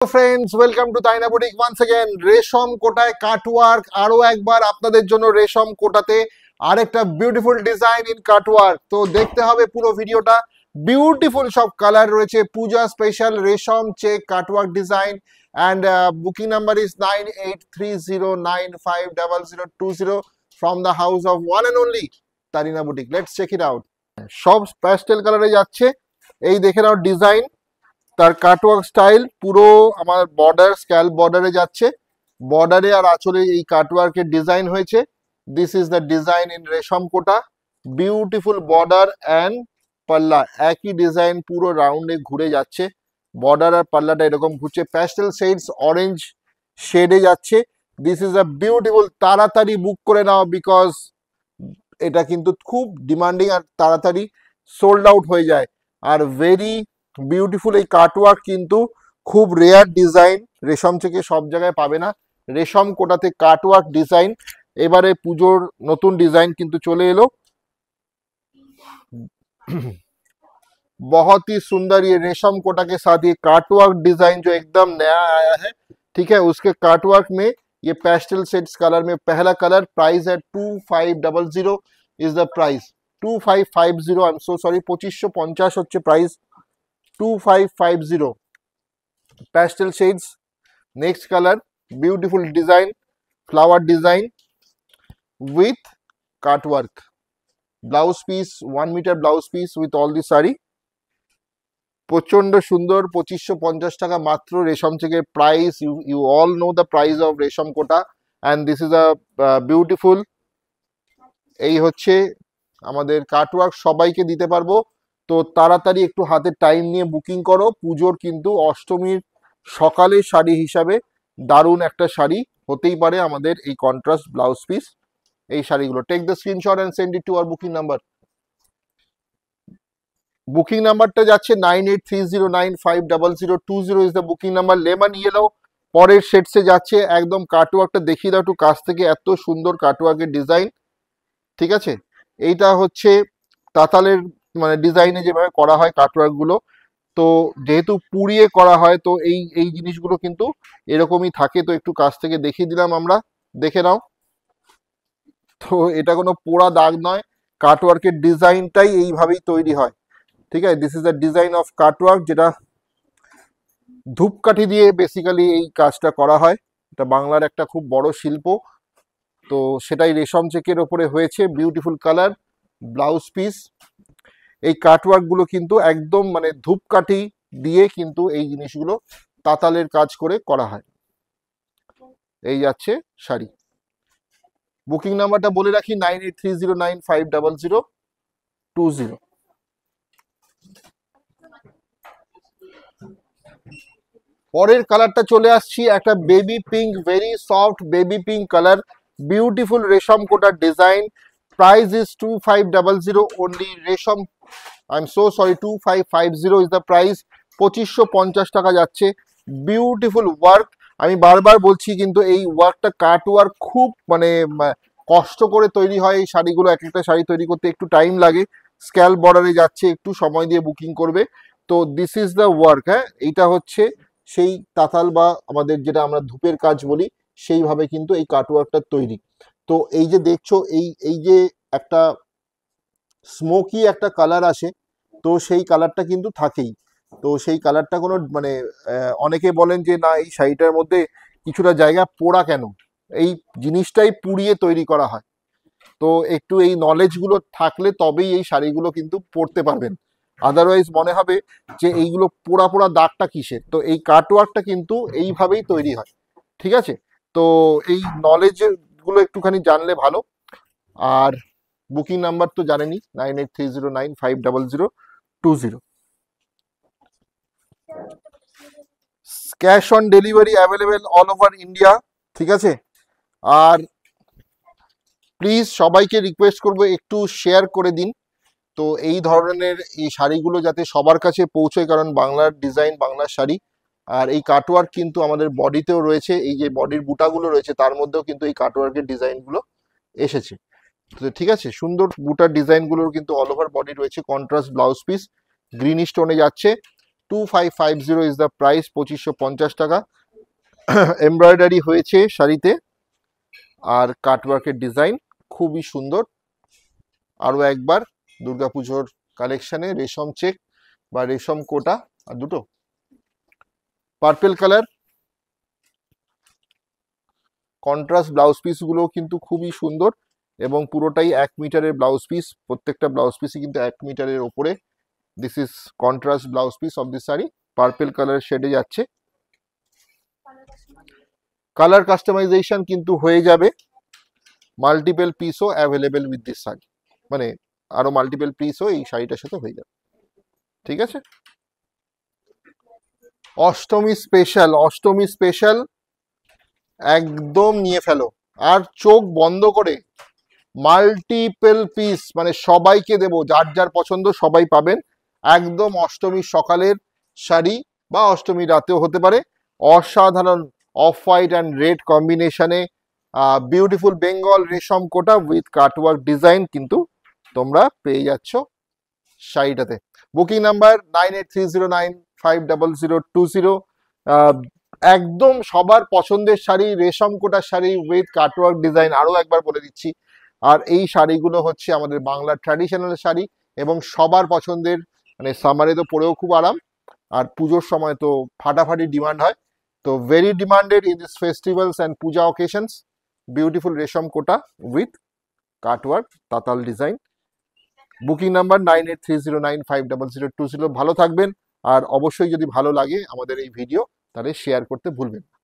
Friends, welcome to তাইনা boutique once again. রেশম কোটায় কাটওয়ার্ক, আরো একবার আপনাদের জন্য রেশম কোটাতে আরেকটা বিউটিফুল ডিজাইন ইন কাটওয়ার্ক। তো দেখতে হবে পুরো ভিডিওটা। বিউটিফুল সব কালার রয়েছে, পূজা স্পেশাল রেশম check cutwork design. And booking number is 9830950020 from the house of one and only Tarina boutique. Let's check it out. সব প্যাস্টেল কালারে যাচ্ছে। এই দেখে নাও ডিজাইন, তার কাটওয়ার্ক স্টাইল পুরো আমার বর্ডার স্ক্যাল্প বর্ডারে যাচ্ছে। বর্ডারে আর আঁচলে এই কাটওয়ার্কের ডিজাইন হয়েছে। This is the design in রেশম কোটা। বিউটিফুল বর্ডার অ্যান্ড পাল্লা, একই ডিজাইন পুরো রাউন্ডে ঘুরে যাচ্ছে। বর্ডার আর পাল্লাটা এরকম ঘুরছে, প্যাস্টেল শেডস অরেঞ্জ শেডে যাচ্ছে। This is a beautiful. তাড়াতাড়ি বুক করে নাও, বিকজ এটা কিন্তু খুব ডিমান্ডিং আর তাড়াতাড়ি সোল্ড আউট হয়ে যায়। আর ভেরি বিউটিফুল এই কাটওয়ার্ক কিন্তু খুব রেয়ার ডিজাইন, রেশম থেকে সব জায়গায় পাবে না। রেশম কোটাতে কাটওয়ার্ক ডিজাইন, এবারে পুজোর নতুন ডিজাइन কিন্তু চলে এলো। बहुत ही सुंदर ये रेशम कोटा के साथ ये काटवर्क डिजाइन जो एकदम नया आया है, ठीक है। उसके काटवर्क में ये पेस्टल शेड्स कलर में पहला कलर, प्राइस है 2500 is the price. 2550, I am so sorry, 2550 হচ্ছে price. 2550 pastel shades। next color, beautiful design, flower design with cut work, blouse piece, 1 meter blouse piece with all the saree। প্রচন্ড সুন্দর। 2550 টাকা মাত্র রেশম থেকে price. You all know the price of রেশম Kota and this is a beautiful. এই হচ্ছে আমাদের কাটওয়ার্ক, সবাইকে দিতে পারবো। তো তাড়াতাড়ি একটু হাতে টাইম নিয়ে বুকিং করো। পুজোর কিন্তু অষ্টমীর সকালে শাড়ি হিসাবে দারুণ একটা শাড়ি হতেই পারে আমাদের এই কন্ট্রাস্ট ব্লাউজ পিস এই শাড়িগুলো। Take the screenshot and send it to our booking number. Booking নাম্বারটা যাচ্ছে 9830950020 is the booking number. Lemon yellow পরের শেডসে যাচ্ছে। একদম কাটওয়ার্কটা দেখিয়ে দাও একটু কাছ থেকে, এত সুন্দর কাটওয়ার্কের ডিজাইন, ঠিক আছে। এইটা হচ্ছে তাতালের মানে ডিজাইনে যেভাবে করা হয় কাটওয়ার্ক গুলো, তো যেহেতু পুড়িয়ে করা হয় তো এই এই জিনিসগুলো কিন্তু এরকমই থাকে। তো একটু কাছ থেকে দেখিয়ে দিলাম আমরা, দেখে নাও। তো এটা কোনো পোড়া দাগ নয়, কাটওয়ার্কের ডিজাইনটাই এইভাবেই তৈরি হয়, ঠিক আছে। This is the design of cutwork, যেটা ধূপকাঠি দিয়ে বেসিক্যালি এই কাজটা করা হয়। এটা বাংলার একটা খুব বড় শিল্প। তো সেটাই রেশম চেকের ওপরে হয়েছে। Beautiful colour, blouse piece. এই কাটওয়ার্ক গুলো কিন্তু একদম মানে ধূপকাঠি দিয়ে কিন্তু এই জিনিসগুলো তাতালের কাজ করে করা হয়। এই যাচ্ছে শাড়ি। বুকিং নাম্বারটা বলে রাখি 9830950020। পরের কালারটা চলে আসছি, একটা baby pink, very soft baby pink colour, beautiful রেশম কোটার ডিজাইন। Price is 2500 only. রেশম, I am so sorry, 2550 is the price. 2550 টাকা যাচ্ছে। Beautiful work. আমি বারবার বলছি কিন্তু এই ওয়ার্কটা কাট ওয়ার্ক খুব মানে কষ্ট করে তৈরি হয় এই শাড়িগুলো। এক একটা শাড়ি তৈরি করতে একটু টাইম লাগে। স্ক্যাল্প বর্ডারে যাচ্ছে, একটু সময় দিয়ে বুকিং করবে। তো দিস ইজ দ্য ওয়ার্ক। হ্যাঁ, এইটা হচ্ছে সেই তাতাল বা আমাদের যেটা আমরা ধূপের কাজ বলি, সেইভাবে কিন্তু এই কাটওয়ার্কটা তৈরি। তো এই যে দেখছো, এই এই যে একটা স্মোকি একটা কালার আসে, তো সেই কালারটা কিন্তু থাকেই। তো সেই কালারটা কোনো মানে অনেকে বলেন যে না, এই শাড়িটার মধ্যে কিছুটা জায়গা পোড়া কেন, এই জিনিসটাই পুড়িয়ে তৈরি করা হয়। তো একটু এই নলেজগুলো থাকলে তবেই এই শাড়িগুলো কিন্তু পরতে পারবেন। আদারওয়াইজ মনে হবে যে এইগুলো পোড়া পোড়া দাগটা কিসের। তো এই কাটওয়ার্কটা কিন্তু এইভাবেই তৈরি হয়, ঠিক আছে। তো এই নলেজ গুলো একটুখানি জানলে ভালো। আর বুকিং নাম্বার তো জানেনই, 9830950020। Cash on delivery available all over India, ঠিক আছে। আর প্লিজ সবাইকে রিকোয়েস্ট করবো একটু শেয়ার করে দিন। তো এই ধরনের এই শাড়িগুলো যাতে সবার কাছে পৌঁছয়, কারণ বাংলার ডিজাইন, বাংলার শাড়ি। আর এই কাটওয়ার্ক কিন্তু আমাদের বডিতেও রয়েছে, এই যে বডির বুটাগুলো রয়েছে তার মধ্যেও কিন্তু এই কাটওয়ার্কের ডিজাইনগুলো এসেছে। তো ঠিক আছে, সুন্দর বুটার ডিজাইনগুলোর কিন্তু অল ওভার বডি রয়েছে। কন্ট্রাস্ট ব্লাউজ পিস, গ্রিন স্টোনে যাচ্ছে। 2550 ইজ দ্য প্রাইস, 2550 টাকা। এমব্রয়ডারি হয়েছে শাড়িতে আর কাটওয়ার্কের ডিজাইন খুবই সুন্দর। আরো একবার দুর্গাপুজোর কালেকশনে রেশম চেক বা রেশম কোটা আর দুটো purple colour. Contrast blouse piece গুলো কিন্তু খুবই সুন্দর এবং পুরোটাই 1 মিটারের ব্লাউজ পিস, প্রত্যেকটা ব্লাউজ পিসই কিন্তু 1 মিটারের ওপরে। This is contrast blouse piece of this sari, purple colour শেডে যাচ্ছে। কালার কাস্টমাইজেশন কিন্তু হয়ে যাবে, মাল্টিপল পিসও অ্যাভেলেবেল উইথ দিস শাড়ি, মানে আরো মাল্টিপল পিসও এই শাড়িটার সাথে হয়ে যাবে। ঠিক আছে, অষ্টমী স্পেশাল, অষ্টমী স্পেশাল একদম নিয়ে ফেলো আর চোখ বন্ধ করে। মাল্টিপল পিস মানে সবাইকে দেবো, যার যার পছন্দ সবাই পাবেন। একদম অষ্টমীর সকালের শাড়ি বা অষ্টমীর রাতেও হতে পারে। অসাধারণ অফ হোয়াইট অ্যান্ড রেড কম্বিনেশনে বিউটিফুল বেঙ্গল রেশম কোটা উইথ কাটওয়ার্ক ডিজাইন কিন্তু তোমরা পেয়ে যাচ্ছ শাড়িটাতে। Booking number 9830950020। একদম সবার পছন্দের শাড়ি, রেশম কোটার শাড়ি উইথ কাটওয়ার্ক ডিজাইন, আরো একবার বলে দিচ্ছি। আর এই শাড়িগুলো হচ্ছে আমাদের বাংলার ট্র্যাডিশনাল শাড়ি এবং সবার পছন্দের, মানে সামারে তো পরেও খুব আরাম আর পুজোর সময় তো ফাটাফাটি ডিমান্ড হয়। তো very demanded in this festivals and puja occasions. Beautiful resham Kota with cutwork তাতাল ডিজাইন। Booking number 9830950020। ভালো থাকবেন আর অবশ্যই যদি ভালো লাগে আমাদের এই ভিডিও তাহলে শেয়ার করতে ভুলবেন না।